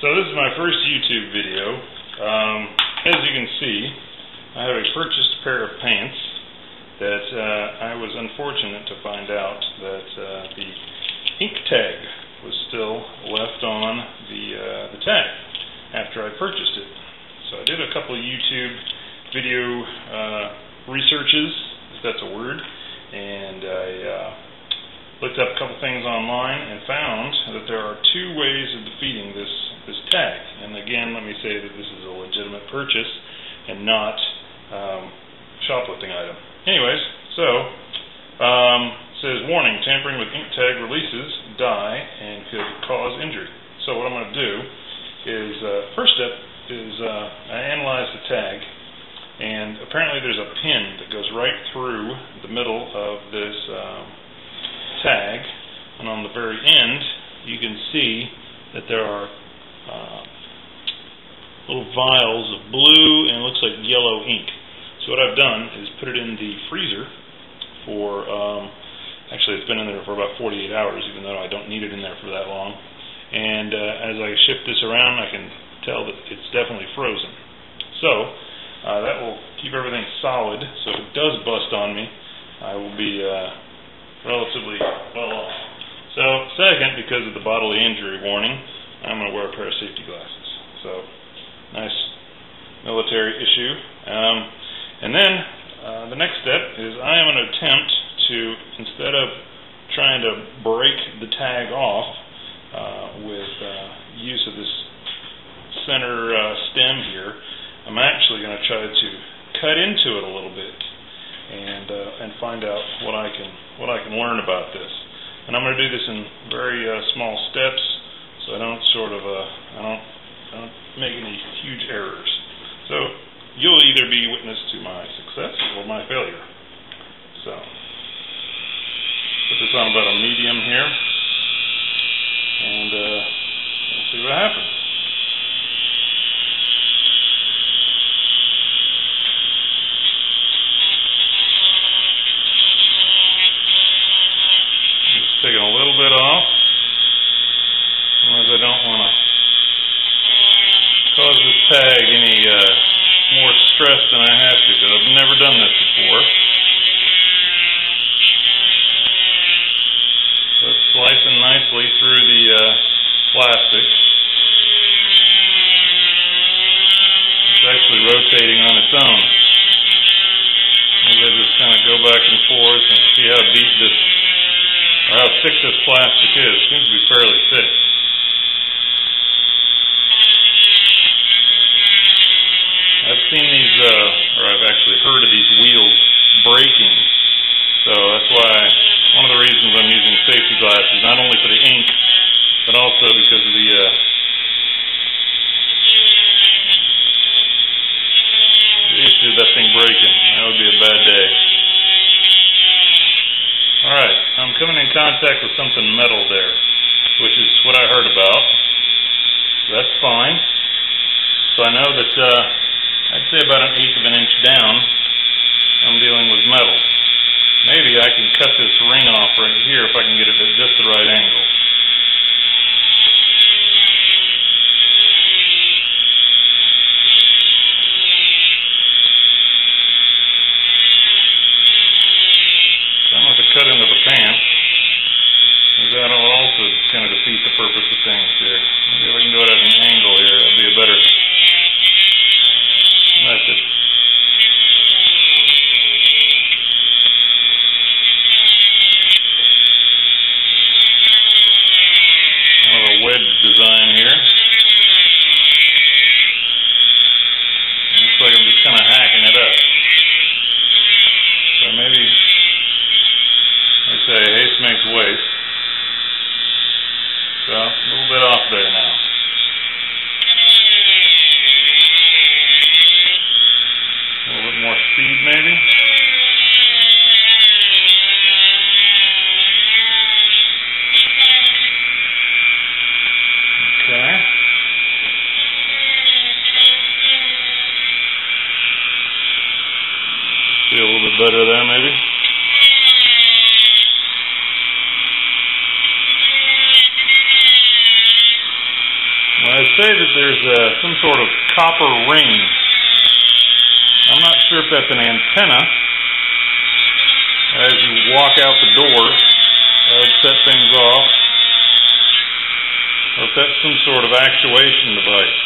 So this is my first YouTube video. As you can see, I have a purchased pair of pants that I was unfortunate to find out that the ink tag was still left on the tag after I purchased it. So I did a couple of YouTube video researches, if that's a word, and I looked up a couple things online and found that there are two ways of defeating this tag. And again, let me say that this is a legitimate purchase and not shoplifting item. Anyways, so it says, warning, tampering with ink tag releases dye and could cause injury. So what I'm going to do is, first step is I analyze the tag, and apparently there's a pin that goes right through the middle of this tag, and on the very end you can see that there are little vials of blue and it looks like yellow ink. So what I've done is put it in the freezer for, actually it's been in there for about 48 hours, even though I don't need it in there for that long. And as I shift this around, I can tell that it's definitely frozen. So that will keep everything solid, so if it does bust on me, I will be relatively well off. So second, because of the bodily injury warning, I'm going to wear a pair of safety glasses. So nice military issue. And then the next step is I am going to attempt to, instead of trying to break the tag off with use of this center stem here, I'm actually going to try to cut into it a little bit and find out what I can learn about this. And I'm going to do this in very small steps, so I don't I don't make any huge errors. So you'll either be witness to my success or my failure. So put this on about a medium here, and we'll see what happens. Taking a little bit off, as I don't want to cause this tag any more stress than I have to, because I've never done this before. So it's slicing nicely through the plastic. It's actually rotating on its own. As I just kind of go back and forth and see how deep this, or how thick this plastic is. It seems to be fairly thick. I've seen these, or I've actually heard of these wheels breaking. So that's why, one of the reasons I'm using safety glasses, not only for the ink, but also because of the issue of that thing breaking. That would be a bad day. Alright, I'm coming in contact with something metal there, which is what I heard about. That's fine. So I know that I'd say about 1/8 of an inch down, I'm dealing with metal. Maybe I can cut this ring off right here if I can get it at just the right angle. Cut into the pants, that will also kind of defeat the purpose of things here. Maybe if I can do it at an angle here, that'd be a better method. Kind of a wedge design here. Looks like I'm just kind of hacking it up. So maybe, they say haste makes waste. So, a little bit off there now. A little bit more speed maybe. Okay. See a little bit better there maybe. Well, say that there's some sort of copper ring. I'm not sure if that's an antenna. As you walk out the door, that would set things off, or if that's some sort of actuation device.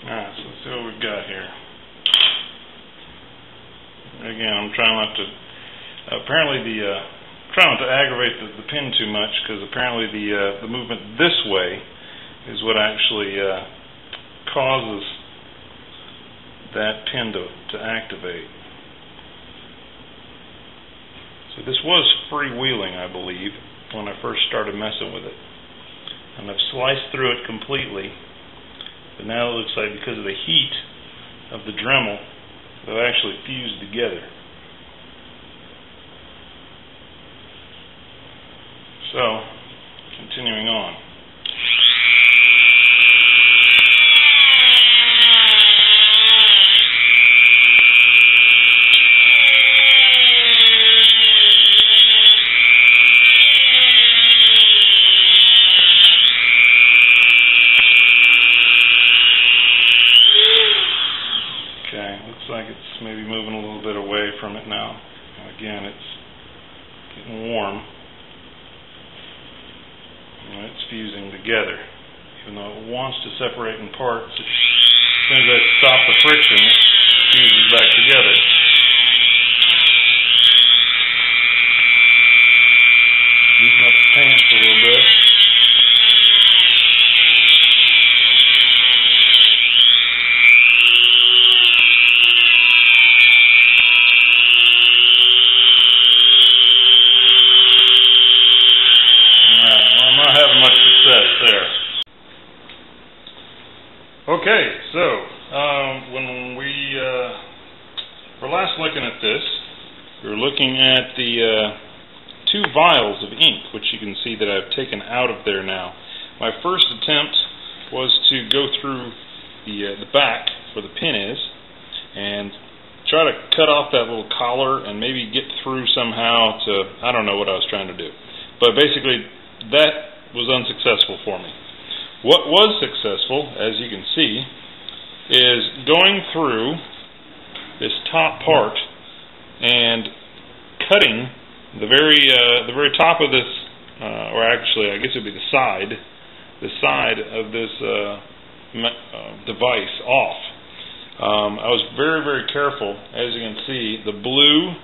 Alright, so let's see what we've got here. Again, I'm trying not to, apparently trying not to aggravate the pin too much, because apparently the movement this way is what actually causes that pin to activate. So this was freewheeling, I believe, when I first started messing with it. And I've sliced through it completely, but now it looks like because of the heat of the Dremel, they've actually fused together. So, continuing on. Looks like it's maybe moving a little bit away from it now. Again, it's getting warm. And it's fusing together. Even though it wants to separate in parts, as soon as I stop the friction, it fuses back together. Beating up the pants a little bit. Okay, so when we were last looking at this, we were looking at the 2 vials of ink, which you can see that I've taken out of there now. My first attempt was to go through the back where the pin is and try to cut off that little collar and maybe get through somehow to, I don't know what I was trying to do. But basically, that was unsuccessful for me. What was successful, as you can see, is going through this top part and cutting the very top of this, or actually, I guess it would be the side of this device off. I was very, very careful. As you can see, the blue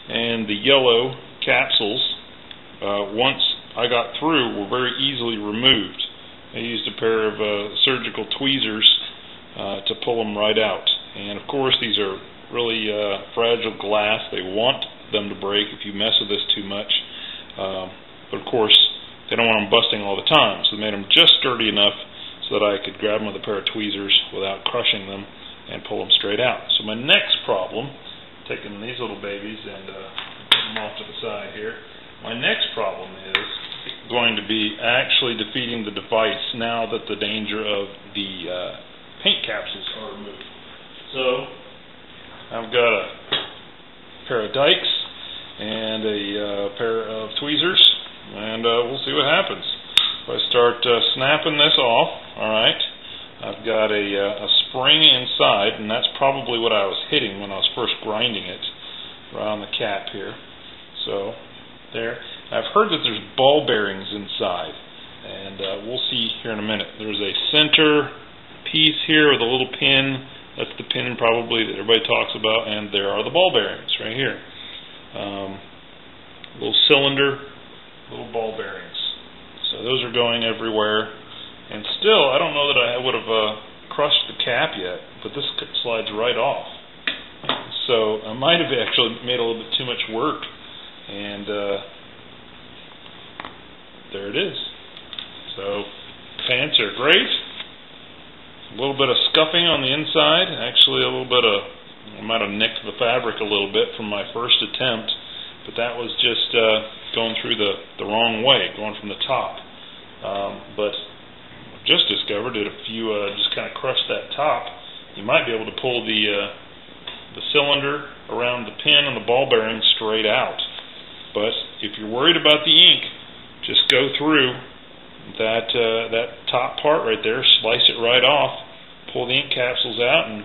and the yellow capsules, once I got through, were very easily removed. I used a pair of surgical tweezers to pull them right out. And of course, these are really fragile glass. They want them to break if you mess with this too much. But of course, they don't want them busting all the time. So they made them just sturdy enough so that I could grab them with a pair of tweezers without crushing them and pull them straight out. So my next problem, taking these little babies and putting them off to the side here, my next problem is going to be actually defeating the device now that the danger of the paint capsules are removed. So I've got a pair of dikes and a pair of tweezers, and we'll see what happens. If I start snapping this off, alright, I've got a spring inside, and that's probably what I was hitting when I was first grinding it around the cap here. So there. I've heard that there's ball bearings inside, and we'll see here in a minute. There's a center piece here with a little pin. That's the pin probably that everybody talks about, and there are the ball bearings right here. Little cylinder, little ball bearings. So those are going everywhere, and still I don't know that I would have crushed the cap yet, but this slides right off. So I might have actually made a little bit too much work, and there it is. So pants are great. A little bit of scuffing on the inside. Actually, a little bit of, I might have nicked the fabric a little bit from my first attempt, but that was just going through the wrong way, going from the top. But I've just discovered that if you just kind of crush that top, you might be able to pull the cylinder around the pin and the ball bearing straight out. But if you're worried about the ink, just go through that top part right there, slice it right off, pull the ink capsules out, and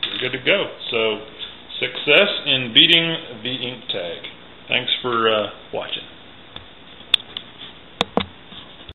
you're good to go. So success in beating the ink tag. Thanks for watching.